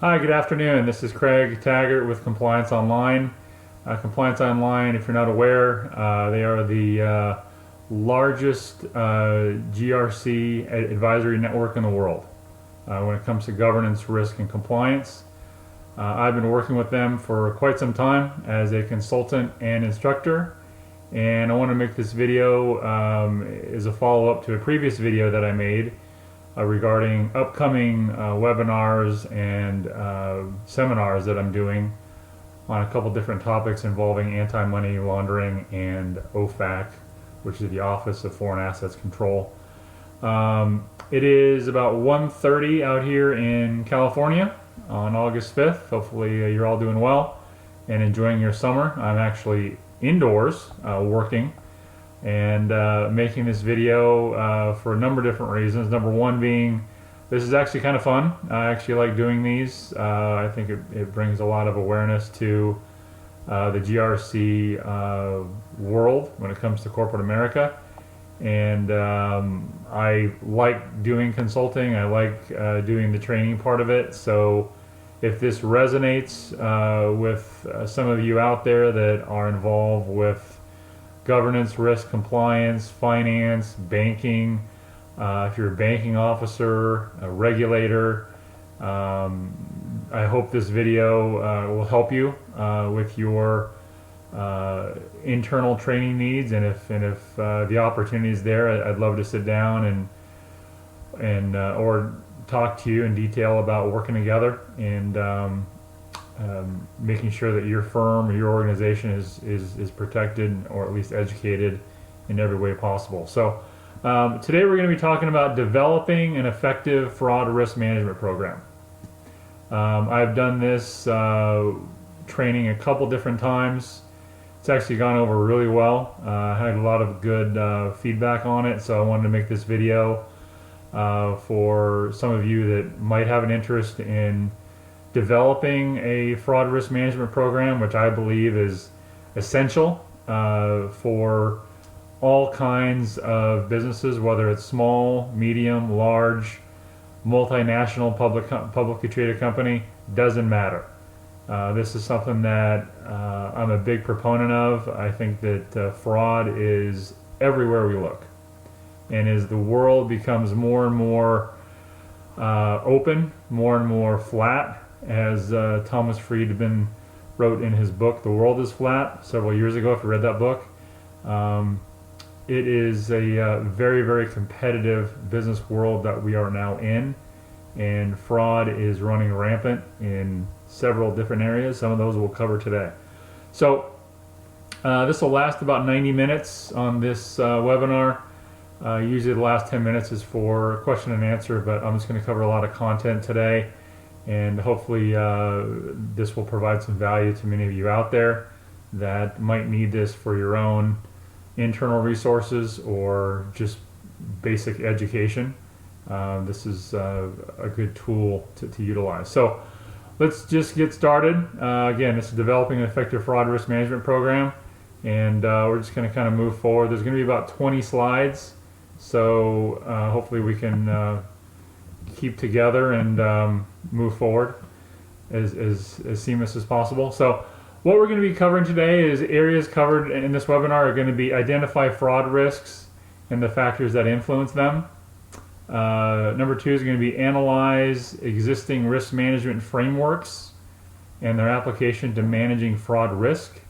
Hi, good afternoon. This is Craig Taggart with Compliance Online. Compliance Online, if you're not aware, they are the largest GRC advisory network in the world when it comes to governance, risk, and compliance. I've been working with them for quite some time as a consultant and instructor, and I want to make this video as a follow-up to a previous video that I made regarding upcoming webinars and seminars that I'm doing on a couple different topics involving anti-money laundering and OFAC, which is the Office of Foreign Assets Control. It is about 1:30 out here in California on August 5th. Hopefully you're all doing well and enjoying your summer. I'm actually indoors working and making this video for a number of different reasons. Number one being, this is actually kind of fun. I actually like doing these. I think it brings a lot of awareness to the GRC world when it comes to corporate America. And I like doing consulting. I like doing the training part of it. So if this resonates with some of you out there that are involved with governance, risk, compliance, finance, banking, if you're a banking officer, a regulator, I hope this video will help you with your internal training needs, and if the opportunity is there, I'd love to sit down and or talk to you in detail about working together and making sure that your firm or your organization is protected or at least educated in every way possible. So today we're going to be talking about developing an effective fraud risk management program. I've done this training a couple different times. It's actually gone over really well. I had a lot of good feedback on it, so I wanted to make this video for some of you that might have an interest in developing a fraud risk management program, which I believe is essential for all kinds of businesses, whether it's small, medium, large, multinational, publicly traded company, doesn't matter. This is something that I'm a big proponent of. I think that fraud is everywhere we look. And as the world becomes more and more open, more and more flat, as Thomas Friedman wrote in his book, The World is Flat, several years ago, if you read that book. It is a very, very competitive business world that we are now in, and fraud is running rampant in several different areas. Some of those we'll cover today. So this will last about 90 minutes on this webinar. Usually the last 10 minutes is for question and answer, but I'm just going to cover a lot of content today, and hopefully this will provide some value to many of you out there that might need this for your own internal resources or just basic education. This is a good tool to utilize. So let's just get started. Again, this is developing an effective fraud risk management program, and we're just going to kind of move forward. There's going to be about 20 slides, so hopefully we can keep together and move forward as seamless as possible. So what we're going to be covering today is areas covered in this webinar are going to be identify fraud risks and the factors that influence them. Number two is going to be analyze existing risk management frameworks and their application to managing fraud risk.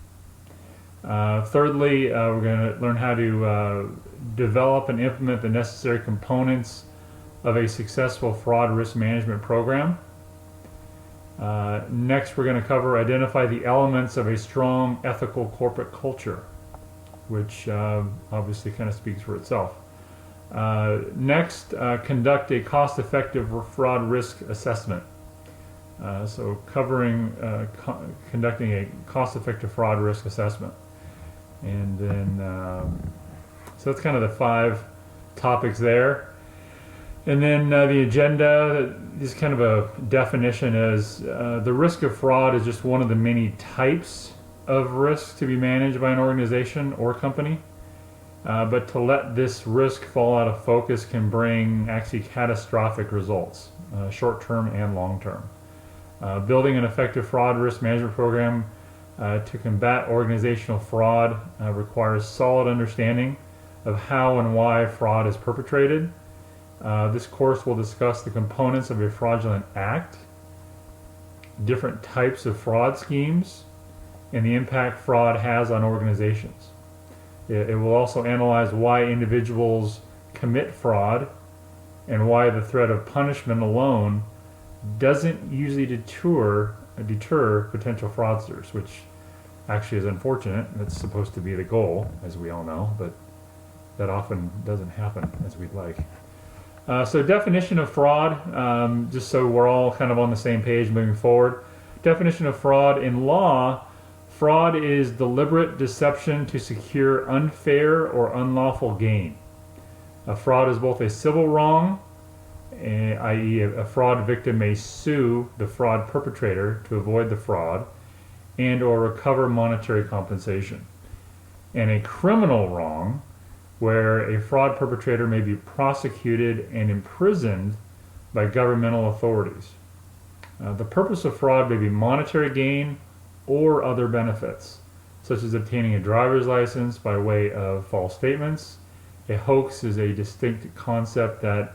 Thirdly, we're going to learn how to develop and implement the necessary components of a successful fraud risk management program. Next, we're going to cover identify the elements of a strong ethical corporate culture, which obviously kind of speaks for itself. Next, conduct a cost-effective fraud risk assessment. So covering conducting a cost-effective fraud risk assessment. And then, so that's kind of the 5 topics there. And then the agenda is kind of a definition as the risk of fraud is just one of the many types of risks to be managed by an organization or company. But to let this risk fall out of focus can bring actually catastrophic results, short-term and long-term. Building an effective fraud risk management program to combat organizational fraud requires solid understanding of how and why fraud is perpetrated. This course will discuss the components of a fraudulent act, different types of fraud schemes, and the impact fraud has on organizations. It will also analyze why individuals commit fraud and why the threat of punishment alone doesn't usually deter potential fraudsters, which actually is unfortunate. That's supposed to be the goal, as we all know, but that often doesn't happen as we'd like. So definition of fraud, just so we're all kind of on the same page moving forward. Definition of fraud in law: fraud is deliberate deception to secure unfair or unlawful gain. A fraud is both a civil wrong, i.e. a fraud victim may sue the fraud perpetrator to avoid the fraud and or recover monetary compensation, and a criminal wrong, where a fraud perpetrator may be prosecuted and imprisoned by governmental authorities. The purpose of fraud may be monetary gain or other benefits, such as obtaining a driver's license by way of false statements. A hoax is a distinct concept that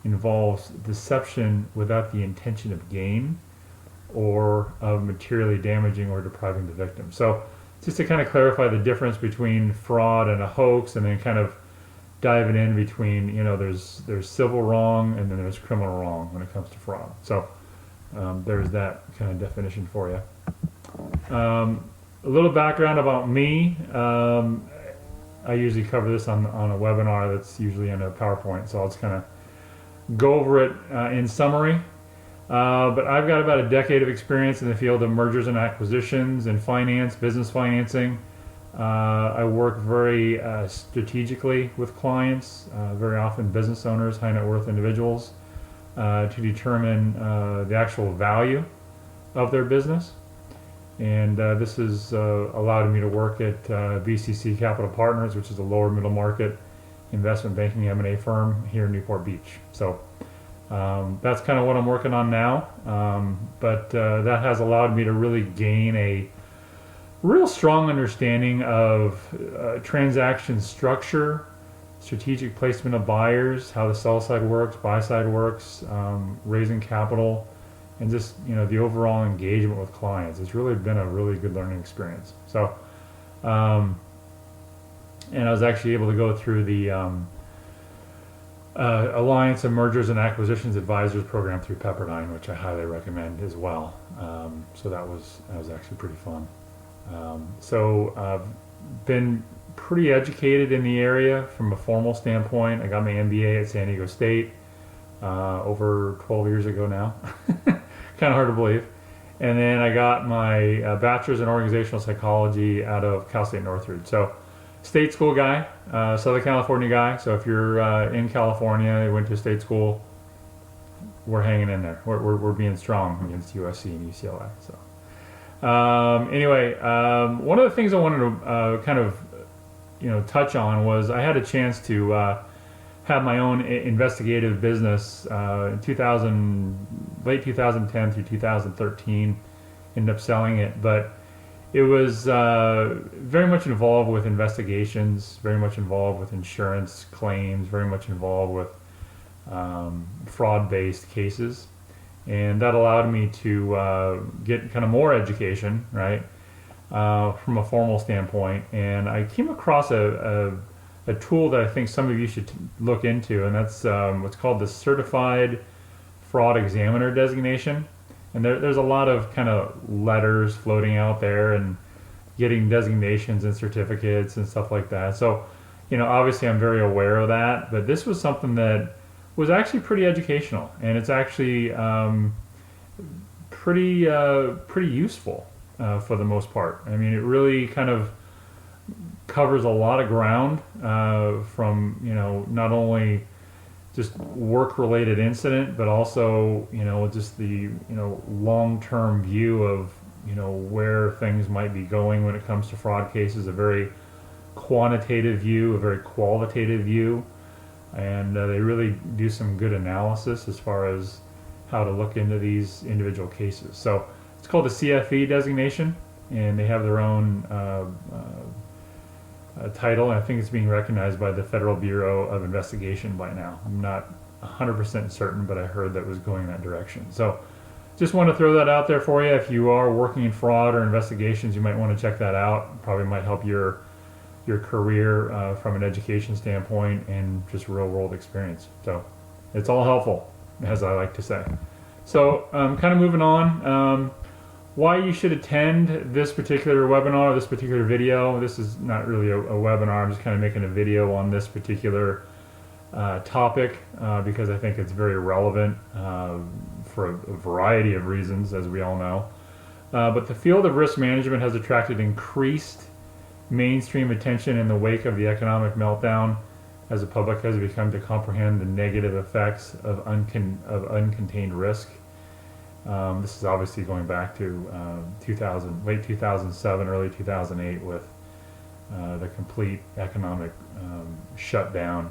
involves deception without the intention of gain or of materially damaging or depriving the victim. So just to kind of clarify the difference between fraud and a hoax, and then kind of diving in between, there's civil wrong and then there's criminal wrong when it comes to fraud. So there's that kind of definition for you. A little background about me. I usually cover this on a webinar that's usually in a PowerPoint, so I'll just kind of go over it in summary. But I've got about a decade of experience in the field of mergers and acquisitions and finance, business financing. I work very strategically with clients, very often business owners, high net worth individuals, to determine the actual value of their business. And this has allowed me to work at BCC Capital Partners, which is a lower middle market investment banking M&A firm here in Newport Beach. So that's kind of what I'm working on now. But that has allowed me to really gain a real strong understanding of transaction structure, strategic placement of buyers, how the sell side works, buy side works, raising capital, and just the overall engagement with clients. It's really been a really good learning experience. So, and I was actually able to go through the Alliance of Mergers and Acquisitions Advisors program through Pepperdine, which I highly recommend as well. So that was actually pretty fun. So I've been pretty educated in the area from a formal standpoint. I got my MBA at San Diego State over 12 years ago now. Kind of hard to believe. And then I got my bachelor's in organizational psychology out of Cal State Northridge. So state school guy, Southern California guy. So if you're in California, you went to state school, we're hanging in there. We're being strong against USC and UCLA. So anyway, one of the things I wanted to kind of touch on was I had a chance to have my own investigative business in late 2010 through 2013. Ended up selling it, but it was very much involved with investigations, very much involved with insurance claims, very much involved with fraud-based cases. And that allowed me to get kind of more education, right, from a formal standpoint. And I came across a tool that I think some of you should look into, and that's what's called the Certified Fraud Examiner designation. And there's a lot of kind of letters floating out there and getting designations and certificates and stuff like that. So, obviously I'm very aware of that, but this was something that was actually pretty educational, and it's actually pretty useful for the most part. I mean, it really kind of covers a lot of ground from not only just work-related incident, but also just the long-term view of where things might be going when it comes to fraud cases. A very quantitative view, a very qualitative view. And they really do some good analysis as far as how to look into these individual cases. So it's called the CFE designation, and they have their own title, and I think it's being recognized by the Federal Bureau of Investigation by now. I'm not 100% certain, but I heard that was going in that direction. So just want to throw that out there for you. If you are working in fraud or investigations, you might want to check that out. Probably might help your career from an education standpoint and just real world experience. So it's all helpful, as I like to say. So kind of moving on, why you should attend this particular webinar, this particular video. This is not really a webinar. I'm just kind of making a video on this particular topic because I think it's very relevant for a variety of reasons, as we all know. But the field of risk management has attracted increased mainstream attention in the wake of the economic meltdown, as the public has become to comprehend the negative effects of uncontained risk. This is obviously going back to late 2007, early 2008, with the complete economic shutdown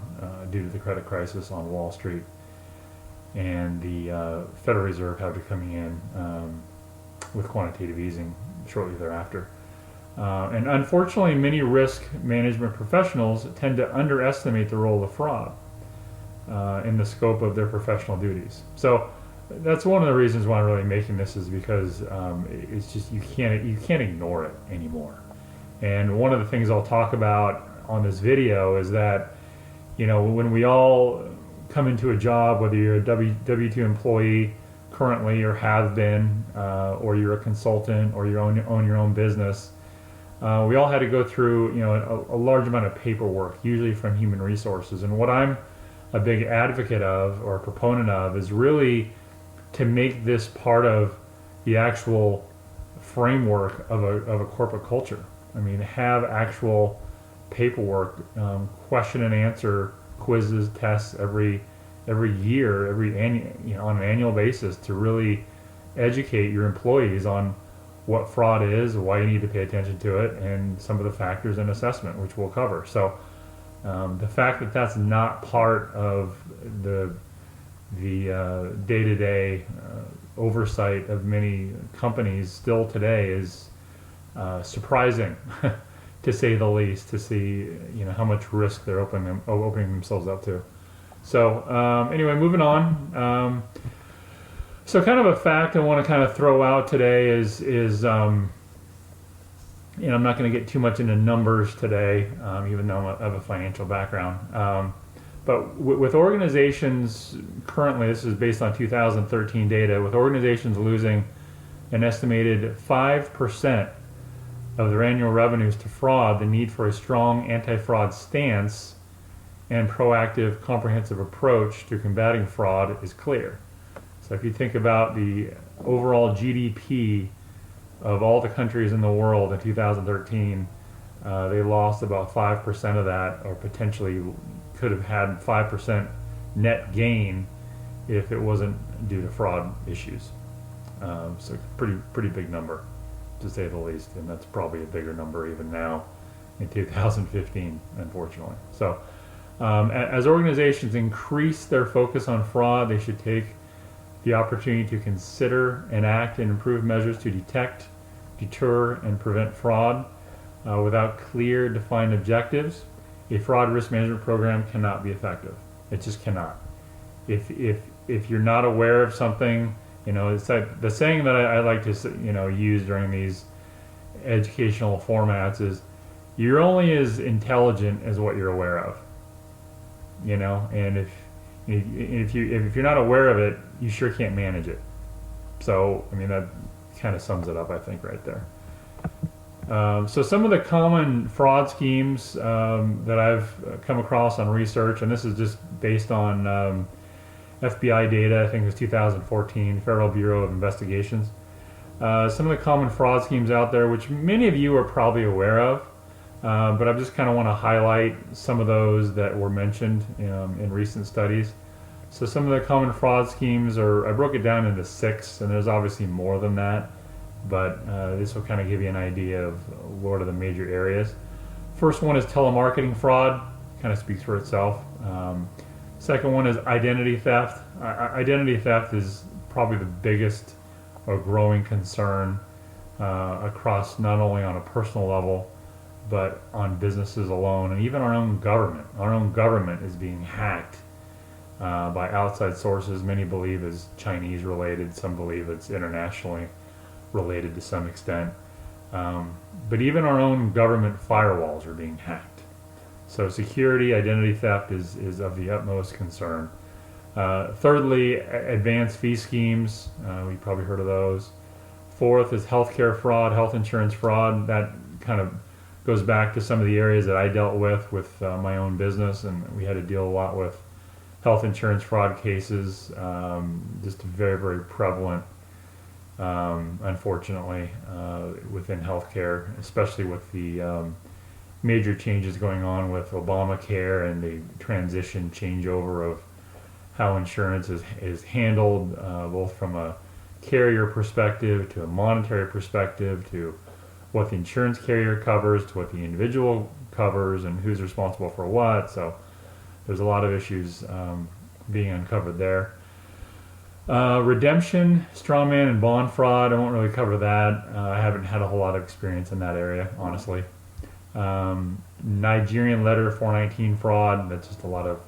due to the credit crisis on Wall Street, and the Federal Reserve having to come in with quantitative easing shortly thereafter. And unfortunately, many risk management professionals tend to underestimate the role of fraud in the scope of their professional duties. So that's one of the reasons why I'm really making this, is because it's just you can't ignore it anymore. And one of the things I'll talk about on this video is that, you know, when we all come into a job, whether you're a W-2 employee currently or have been, or you're a consultant, or you own your own business, we all had to go through, you know, a large amount of paperwork, usually from human resources. And what I'm a big advocate of, or proponent of, is really to make this part of the actual framework of a corporate culture. I mean, have actual paperwork, question and answer quizzes, tests every year, on an annual basis, to really educate your employees on what fraud is, why you need to pay attention to it, and some of the factors in assessment, which we'll cover. So the fact that that's not part of the day-to-day oversight of many companies still today is surprising, to say the least, to see, you know, how much risk they're opening themselves up to. So anyway, moving on. So kind of a fact I want to kind of throw out today is you know, I'm not going to get too much into numbers today, even though I have a financial background. But with organizations currently, this is based on 2013 data, with organizations losing an estimated 5% of their annual revenues to fraud, the need for a strong anti-fraud stance and proactive, comprehensive approach to combating fraud is clear. So if you think about the overall GDP of all the countries in the world in 2013, they lost about 5% of that, or potentially could have had 5% net gain if it wasn't due to fraud issues. So pretty big number, to say the least, and that's probably a bigger number even now in 2015, unfortunately. So as organizations increase their focus on fraud, they should take the opportunity to consider, enact, and improve measures to detect, deter, and prevent fraud. Without clear, defined objectives, a fraud risk management program cannot be effective. It just cannot. If you're not aware of something, you know, it's like the saying that I like to, you know, use during these educational formats is, you're only as intelligent as what you're aware of. You know, and if you're not aware of it, you sure can't manage it. So, I mean, that kind of sums it up, I think, right there. So some of the common fraud schemes that I've come across on research, and this is just based on FBI data, I think it was 2014, Federal Bureau of Investigations. Some of the common fraud schemes out there, which many of you are probably aware of, but I just kind of want to highlight some of those that were mentioned in recent studies. So some of the common fraud schemes I broke it down into 6, and there's obviously more than that, but this will kind of give you an idea of what are the major areas. First one is telemarketing fraud, kind of speaks for itself. Second one is identity theft. Identity theft is probably the biggest or growing concern across, not only on a personal level, but on businesses alone, and even our own government. Our own government is being hacked by outside sources. Many believe is Chinese related, some believe it's internationally related to some extent. But even our own government firewalls are being hacked. So security, identity theft is of the utmost concern. Thirdly, advanced fee schemes. We've probably heard of those. Fourth is healthcare fraud, health insurance fraud. That kind of goes back to some of the areas that I dealt with my own business, and we had to deal a lot with health insurance fraud cases. Just very, very prevalent, unfortunately, within healthcare, especially with the major changes going on with Obamacare and the transition changeover of how insurance is handled, both from a carrier perspective to a monetary perspective to what the insurance carrier covers to what the individual covers and who's responsible for what. So there's a lot of issues being uncovered there. Redemption, strawman, and bond fraud. I won't really cover that. I haven't had a whole lot of experience in that area, honestly. Nigerian letter 419 fraud. That's just a lot of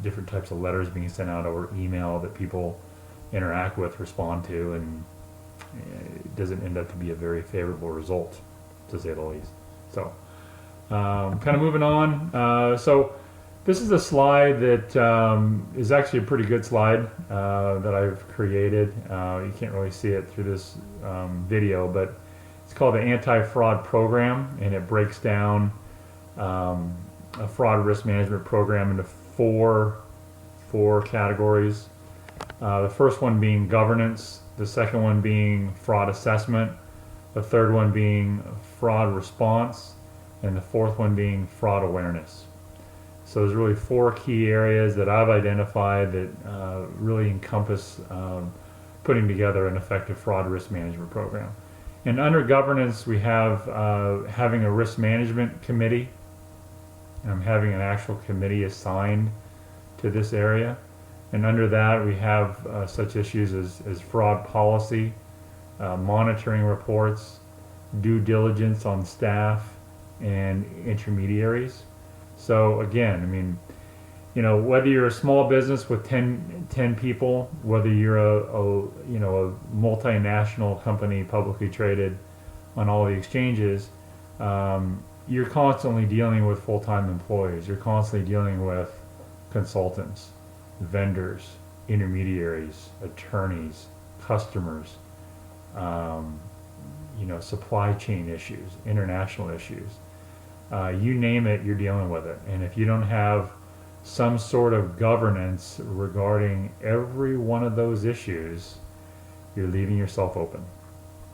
different types of letters being sent out over email that people interact with, respond to, and it doesn't end up to be a very favorable result, to say the least. So, kind of moving on. So this is a slide that is actually a pretty good slide that I've created. You can't really see it through this video, but it's called the Anti-Fraud Program, and it breaks down a fraud risk management program into four categories. The first one being governance, the second one being fraud assessment, the third one being fraud response, and the fourth one being fraud awareness. So there's really four key areas that I've identified that really encompass putting together an effective fraud risk management program. And under governance, we have having a risk management committee. Having an actual committee assigned to this area. And under that, we have such issues as fraud policy, monitoring reports, due diligence on staff, and intermediaries. So again, I mean, you know, whether you're a small business with 10 people, whether you're a multinational company publicly traded on all the exchanges, you're constantly dealing with full-time employees. You're constantly dealing with consultants, vendors, intermediaries, attorneys, customers, supply chain issues, international issues. You name it, you're dealing with it. And if you don't have some sort of governance regarding every one of those issues, you're leaving yourself open.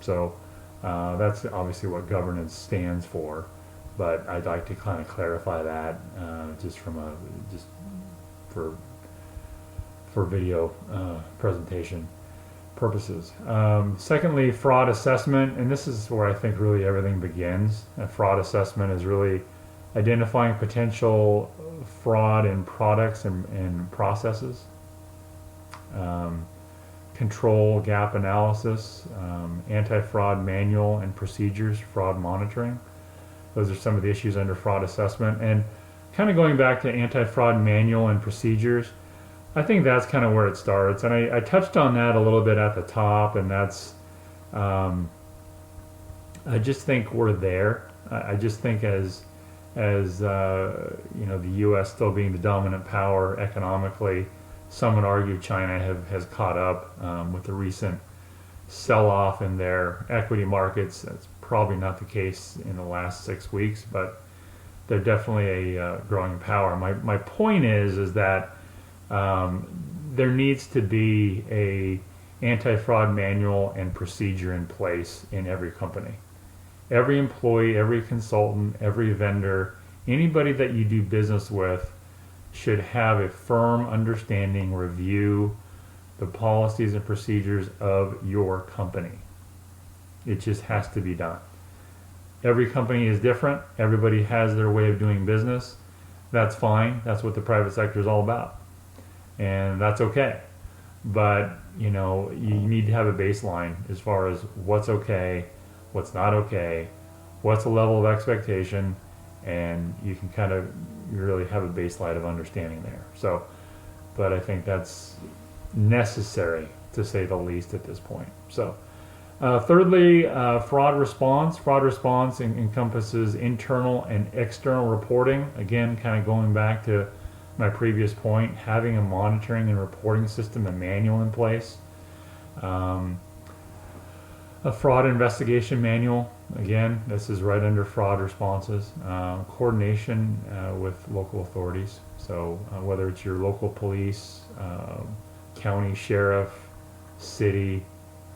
So that's obviously what governance stands for. But I'd like to kind of clarify that just for video presentation purposes. Secondly, fraud assessment, and this is where I think really everything begins. A fraud assessment is really identifying potential fraud in products and processes. Control gap analysis, anti-fraud manual and procedures, fraud monitoring. Those are some of the issues under fraud assessment. And kind of going back to anti-fraud manual and procedures, I think that's kind of where it starts. And I touched on that a little bit at the top, and that's, I just think we're there. I just think as the U.S. still being the dominant power economically, some would argue China has caught up with the recent sell-off in their equity markets. That's probably not the case in the last 6 weeks, but they're definitely a growing power. My point is that there needs to be a anti-fraud manual and procedure in place in every company. Every employee, every consultant, every vendor, anybody that you do business with should have a firm understanding, review the policies and procedures of your company. It just has to be done. Every company is different. Everybody has their way of doing business. That's fine. That's what the private sector is all about. And that's okay. But you know, you need to have a baseline as far as what's okay, what's not okay, what's the level of expectation, and you can kind of really have a baseline of understanding there. So, but I think that's necessary to say the least at this point. So, thirdly, fraud response. Fraud response encompasses internal and external reporting. Again, kind of going back to my previous point, having a monitoring and reporting system, a manual in place. A fraud investigation manual. Again, this is right under fraud responses. Coordination with local authorities. So whether it's your local police, county sheriff, city,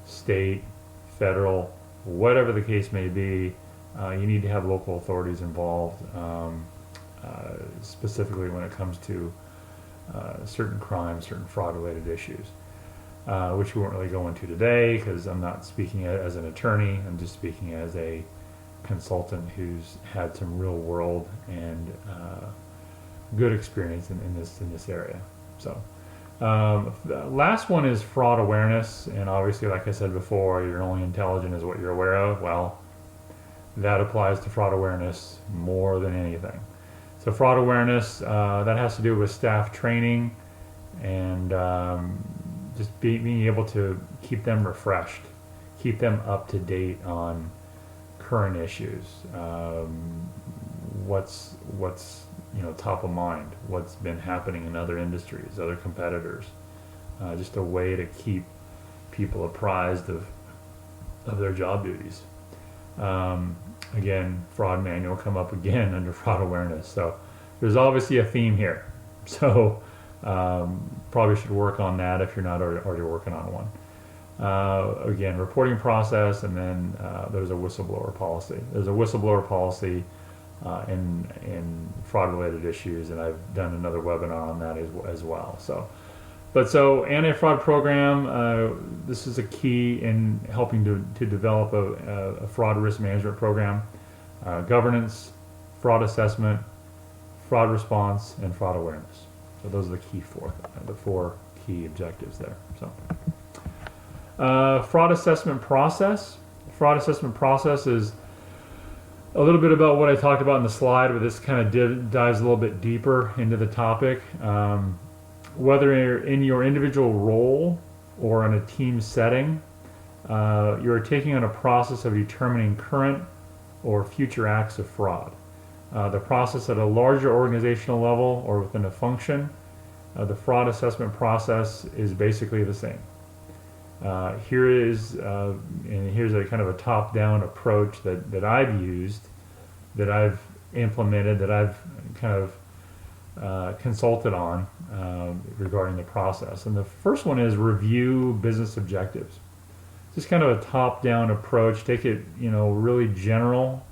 state, federal, whatever the case may be, you need to have local authorities involved, specifically when it comes to certain crimes, certain fraud-related issues, which we won't really go into today because I'm not speaking as an attorney. I'm just speaking as a consultant who's had some real-world and good experience in this area. So. The last one is fraud awareness, and obviously, like I said before, you're only intelligent as what you're aware of. Well, that applies to fraud awareness more than anything. So fraud awareness, that has to do with staff training and just being able to keep them refreshed, keep them up to date on current issues, what's top of mind, what's been happening in other industries, other competitors, just a way to keep people apprised of their job duties. Again, fraud manual come up again under fraud awareness. So there's obviously a theme here. So probably should work on that if you're not already working on one. Again, reporting process, and then there's a whistleblower policy. There's a whistleblower policy in fraud-related issues, and I've done another webinar on that as well. So anti-fraud program, this is a key in helping to develop a fraud risk management program. Governance, fraud assessment, fraud response, and fraud awareness. So those are the four key objectives there. So fraud assessment process. Fraud assessment process is a little bit about what I talked about in the slide, but this kind of dives a little bit deeper into the topic. Whether you're in your individual role or in a team setting, you're taking on a process of determining current or future acts of fraud. The process at a larger organizational level or within a function, the fraud assessment process is basically the same. Here's a kind of a top-down approach that I've used, that I've implemented, that I've kind of consulted on regarding the process. And the first one is review business objectives. Just kind of a top-down approach. Take it, really general,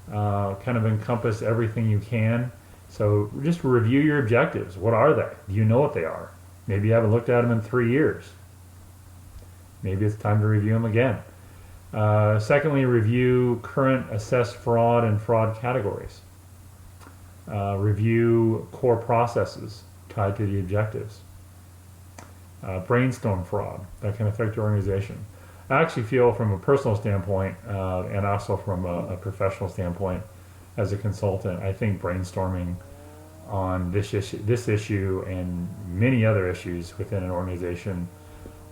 kind of encompass everything you can. So just review your objectives. What are they? Do you know what they are? Maybe you haven't looked at them in 3 years. Maybe it's time to review them again. Secondly, review current assessed fraud and fraud categories. Review core processes tied to the objectives. Brainstorm fraud that can affect your organization. I actually feel from a personal standpoint and also from a professional standpoint as a consultant, I think brainstorming on this issue and many other issues within an organization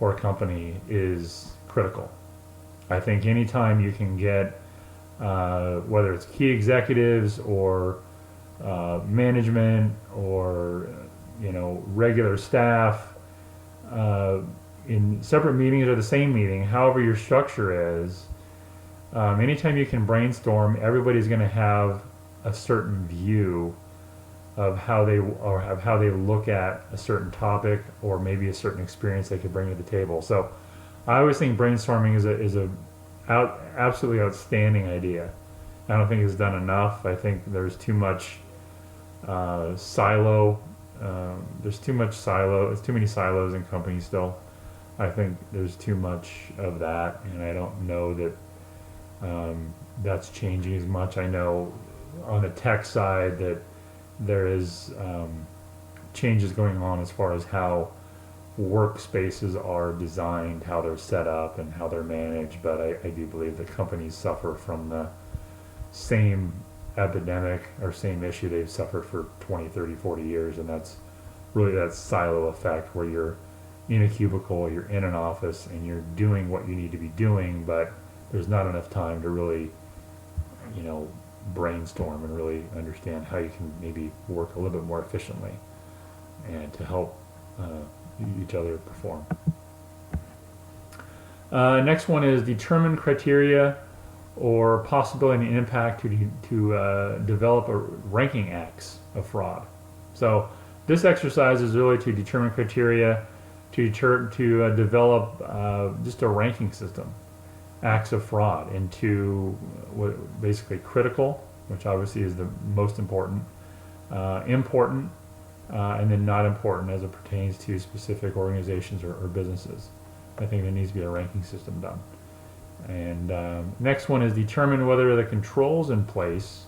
or a company is critical. I think anytime you can get, whether it's key executives or management or regular staff in separate meetings or the same meeting, however your structure is, anytime you can brainstorm, everybody's going to have a certain view of how they look at a certain topic or maybe a certain experience they could bring to the table. So I always think brainstorming is a absolutely outstanding idea. I don't think it's done enough. I think there's too much silo. There's too much silo. There's too many silos in companies still. I think there's too much of that, and I don't know that that's changing as much. I know on the tech side that there is changes going on as far as how workspaces are designed, how they're set up, and how they're managed. But I do believe that companies suffer from the same epidemic or same issue they've suffered for 20, 30, 40 years, and that's really that silo effect where you're in a cubicle, you're in an office, and you're doing what you need to be doing, but there's not enough time to really, brainstorm and really understand how you can maybe work a little bit more efficiently and to help each other perform. Next one is determine criteria or possibility and impact to develop a ranking acts of fraud. So this exercise is really to determine criteria to develop just a ranking system, acts of fraud, into what basically critical, which obviously is the most important, important, and then not important as it pertains to specific organizations or businesses. I think there needs to be a ranking system done. And next one is determine whether the controls in place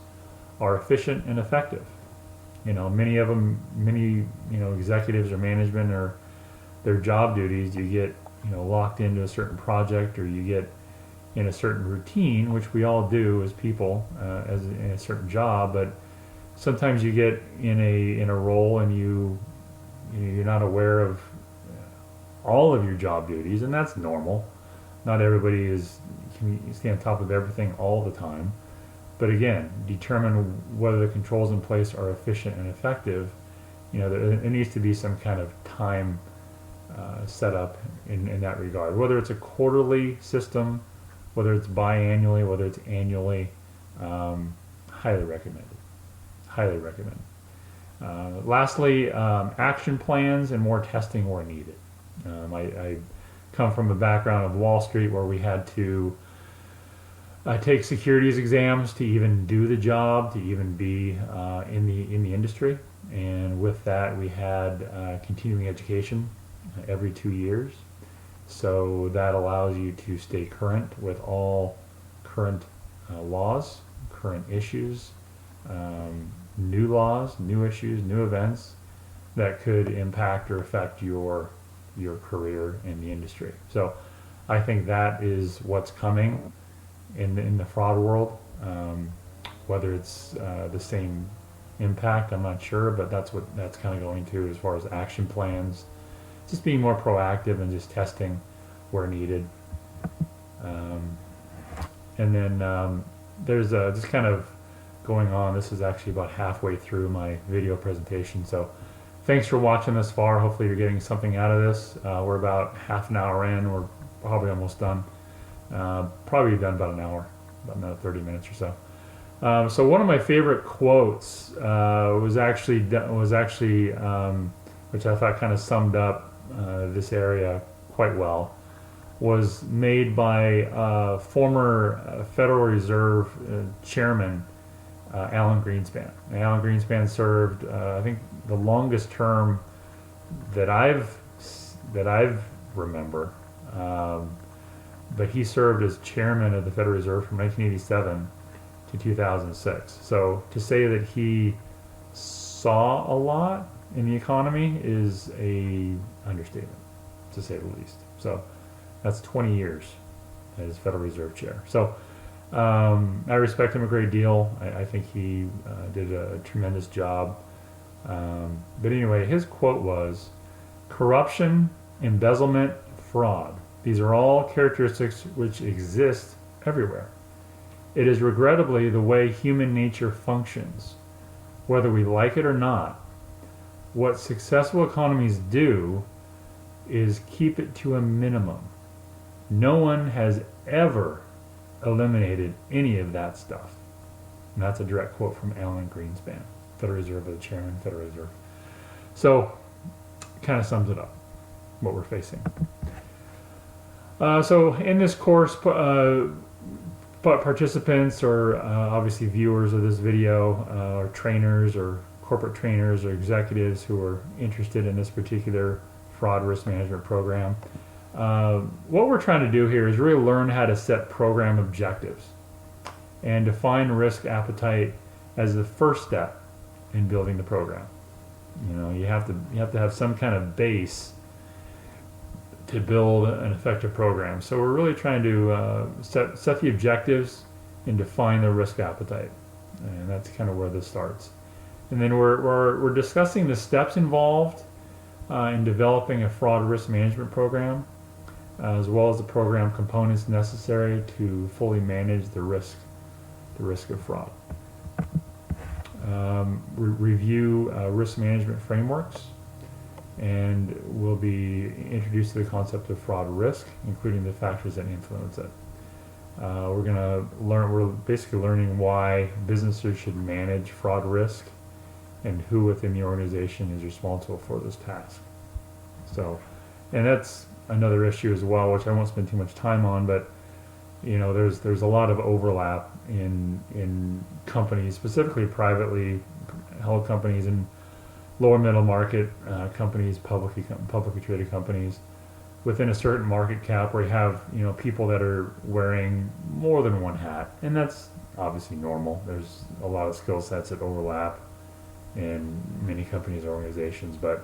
are efficient and effective. Many of them, executives or management or their job duties, you get, locked into a certain project, or you get in a certain routine, which we all do as people, as in a certain job. But sometimes you get in a role and you're not aware of all of your job duties, and that's normal. Not everybody can stay on top of everything all the time. But again, determine whether the controls in place are efficient and effective. There needs to be some kind of time set up in that regard. Whether it's a quarterly system, whether it's biannually, whether it's annually, highly recommended. Highly recommended. Lastly, action plans and more testing where needed. I come from a background of Wall Street where we had to take securities exams to even do the job, to even be in the industry. And with that, we had continuing education every 2 years. So that allows you to stay current with all current laws, current issues, new laws, new issues, new events that could impact or affect your career in the industry. So I think that is what's coming in the fraud world. Whether it's the same impact, I'm not sure, but that's what that's kind of going to as far as action plans. Just being more proactive and just testing where needed. And then there's just kind of going on. This is actually about halfway through my video presentation. So thanks for watching this far. Hopefully you're getting something out of this. We're about half an hour in. We're probably almost done. Probably done about an hour, about another 30 minutes or so. So one of my favorite quotes was actually which I thought kind of summed up this area quite well, was made by former Federal Reserve Chairman Alan Greenspan. And Alan Greenspan served, I think, the longest term that I've remember. But he served as chairman of the Federal Reserve from 1987 to 2006. So to say that he saw a lot in the economy is a understatement, to say the least. So that's 20 years as Federal Reserve Chair. So I respect him a great deal. I think he did a tremendous job. But anyway, his quote was, "Corruption, embezzlement, fraud. These are all characteristics which exist everywhere. It is regrettably the way human nature functions, whether we like it or not. What successful economies do is keep it to a minimum. No one has ever eliminated any of that stuff." And that's a direct quote from Alan Greenspan, Federal Reserve, the Chairman, Federal Reserve. So, kind of sums it up, what we're facing. So in this course, participants or obviously viewers of this video or trainers or corporate trainers or executives who are interested in this particular fraud risk management program, what we're trying to do here is really learn how to set program objectives and define risk appetite as the first step in building the program. You have to have some kind of base to build an effective program. So we're really trying to set the objectives and define the risk appetite, and that's kind of where this starts. And then we're discussing the steps involved in developing a fraud risk management program, as well as the program components necessary to fully manage the risk of fraud. Review risk management frameworks, and we'll be introduced to the concept of fraud risk, including the factors that influence it. We're basically learning why businesses should manage fraud risk and who within the organization is responsible for this task. So, and that's another issue as well, which I won't spend too much time on, but there's a lot of overlap in companies, specifically privately held companies and lower middle market companies, publicly traded companies, within a certain market cap where you have people that are wearing more than one hat, and that's obviously normal. There's a lot of skill sets that overlap in many companies or organizations, but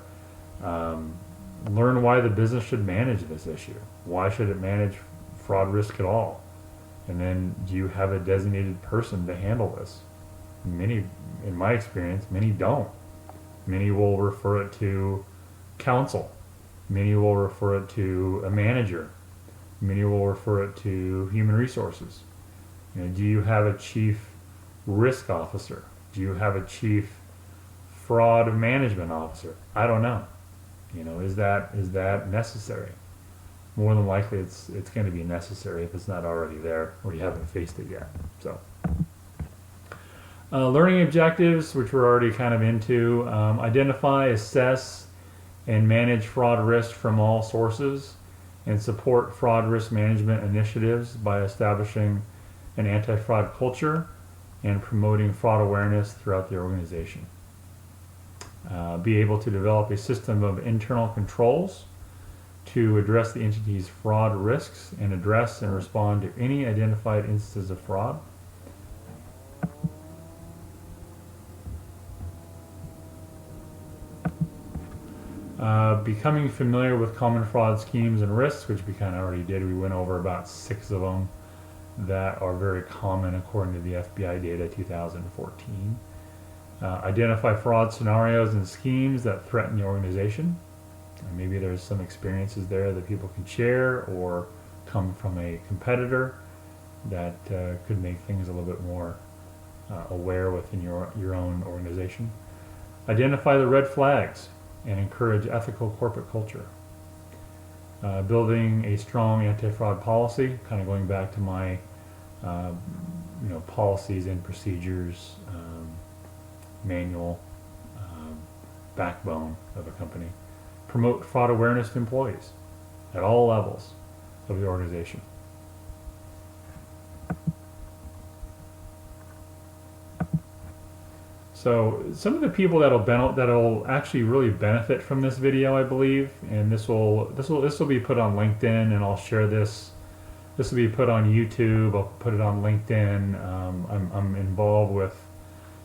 learn why the business should manage this issue. Why should it manage fraud risk at all? And then, do you have a designated person to handle this? Many, in my experience, many don't. Many will refer it to counsel. Many will refer it to a manager. Many will refer it to human resources. Do you have a chief risk officer? Do you have a chief fraud management officer? I don't know. Is that necessary? More than likely, it's going to be necessary if it's not already there or you haven't faced it yet. So, learning objectives, which we're already kind of into: identify, assess, and manage fraud risk from all sources, and support fraud risk management initiatives by establishing an anti-fraud culture and promoting fraud awareness throughout the organization. Be able to develop a system of internal controls to address the entity's fraud risks and address and respond to any identified instances of fraud. Becoming familiar with common fraud schemes and risks, which we kind of already did. We went over about 6 of them that are very common according to the FBI data 2014. Identify fraud scenarios and schemes that threaten the organization. Maybe there's some experiences there that people can share or come from a competitor that could make things a little bit more aware within your own organization. Identify the red flags and encourage ethical corporate culture. Building a strong anti-fraud policy, kind of going back to my policies and procedures manual backbone of a company. Promote fraud awareness to employees at all levels of the organization. So some of the people that'll actually really benefit from this video, I believe, and this will be put on LinkedIn, and I'll share this. This will be put on YouTube. I'll put it on LinkedIn. I'm involved with,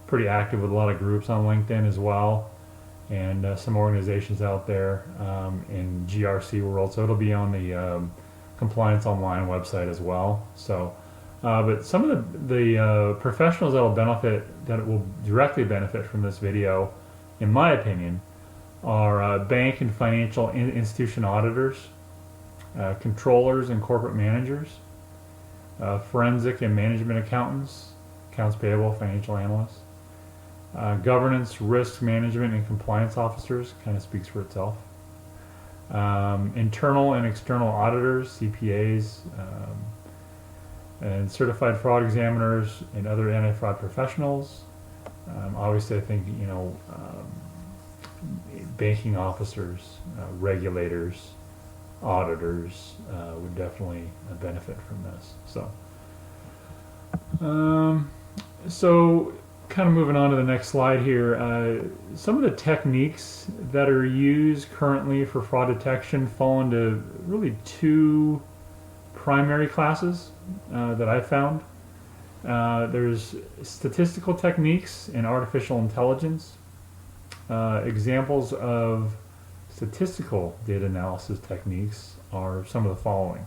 pretty active with a lot of groups on LinkedIn as well, and some organizations out there in GRC world. So it'll be on the Compliance Online website as well. So, but some of the professionals that will directly benefit from this video, in my opinion, are bank and financial institution auditors, controllers and corporate managers, forensic and management accountants, accounts payable, financial analysts, governance, risk management, and compliance officers, kind of speaks for itself. Internal and external auditors, CPAs, and certified fraud examiners and other anti-fraud professionals. Obviously, I think banking officers, regulators, auditors would definitely benefit from this. So kind of moving on to the next slide here, some of the techniques that are used currently for fraud detection fall into really 2 primary classes that I found. There's statistical techniques and artificial intelligence. Examples of statistical data analysis techniques are some of the following.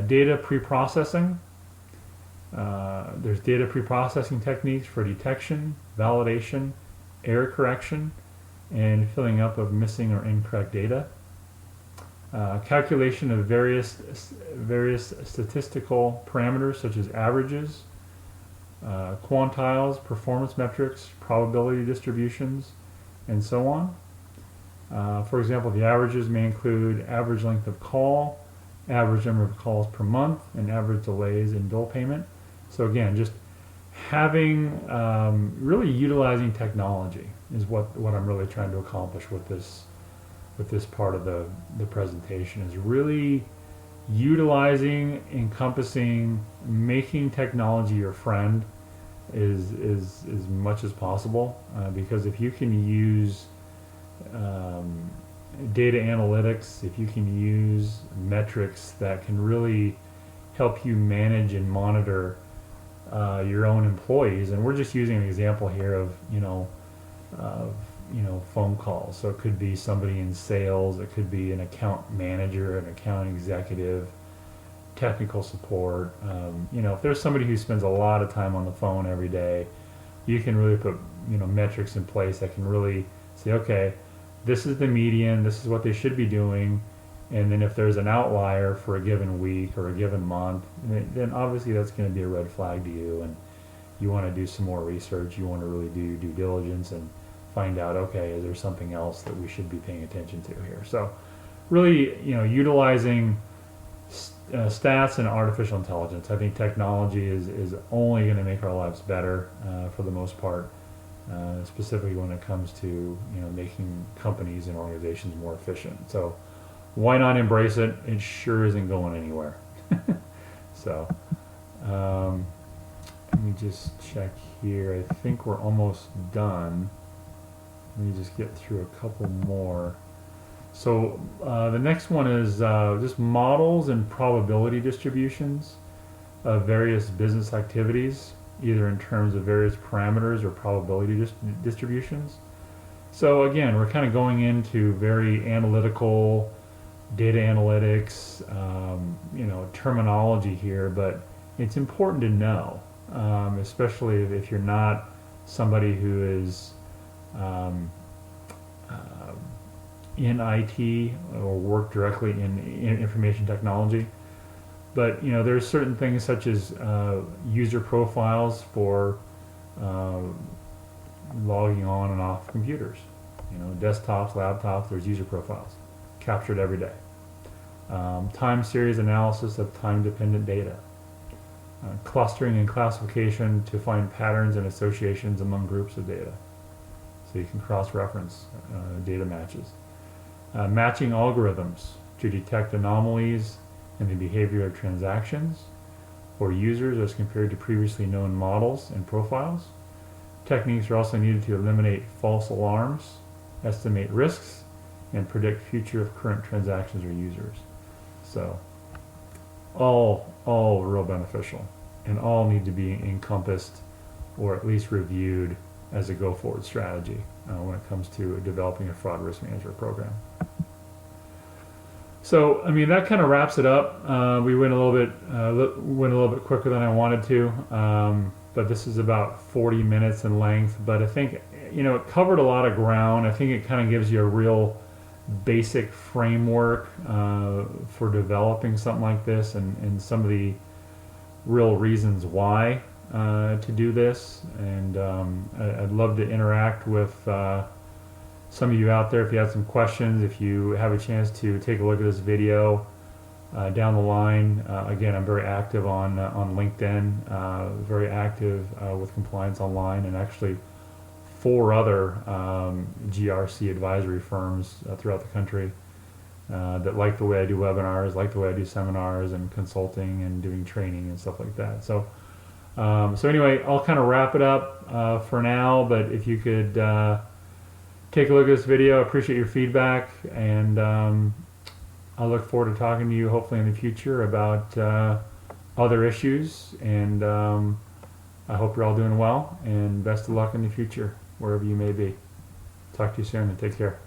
Data pre-processing. There's data pre-processing techniques for detection, validation, error correction, and filling up of missing or incorrect data. Calculation of various statistical parameters such as averages, quantiles, performance metrics, probability distributions, and so on. For example, the averages may include average length of call, average number of calls per month, and average delays in bill payment. So again, just having, really utilizing technology is what I'm really trying to accomplish with this part of the presentation, is really utilizing, encompassing, making technology your friend is as much as possible, because if you can use data analytics, if you can use metrics that can really help you manage and monitor your own employees, and we're just using an example here of phone calls. So it could be somebody in sales, it could be an account manager, an account executive, technical support. If there's somebody who spends a lot of time on the phone every day, you can really put metrics in place that can really say, okay, this is the median, this is what they should be doing, and then if there's an outlier for a given week or a given month, then obviously that's going to be a red flag to you, and you want to do some more research. You want to really do due diligence and find out, okay, is there something else that we should be paying attention to here? So really, utilizing stats and artificial intelligence. I think technology is only going to make our lives better for the most part, specifically when it comes to making companies and organizations more efficient. So why not embrace it? It sure isn't going anywhere. So let me just check here. I think we're almost done. Let me just get through a couple more. So the next one is just models and probability distributions of various business activities, either in terms of various parameters or probability distributions. So again, we're kind of going into very analytical data analytics, terminology here, but it's important to know, especially if you're not somebody who is in IT or work directly in information technology. But there's certain things such as user profiles for logging on and off computers. Desktops, laptops, there's user profiles captured every day. Time series analysis of time-dependent data. Clustering and classification to find patterns and associations among groups of data. So you can cross-reference data matches. Matching algorithms to detect anomalies in the behavior of transactions or users as compared to previously known models and profiles. Techniques are also needed to eliminate false alarms, estimate risks, and predict future of current transactions or users. So all real beneficial, and all need to be encompassed or at least reviewed as a go-forward strategy when it comes to developing a fraud risk management program. So, that kind of wraps it up. We went a little bit quicker than I wanted to, but this is about 40 minutes in length. But I think it covered a lot of ground. I think it kind of gives you a real basic framework for developing something like this, and some of the real reasons why to do this. And I'd love to interact with some of you out there. If you have some questions, if you have a chance to take a look at this video down the line. Again, I'm very active on LinkedIn, very active with Compliance Online, and actually 4 other GRC advisory firms throughout the country that like the way I do webinars, like the way I do seminars and consulting and doing training and stuff like that. So anyway, I'll kind of wrap it up for now, but if you could take a look at this video, I appreciate your feedback, and I look forward to talking to you hopefully in the future about other issues, and I hope you're all doing well, and best of luck in the future, wherever you may be. Talk to you soon, and take care.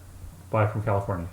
Bye from California.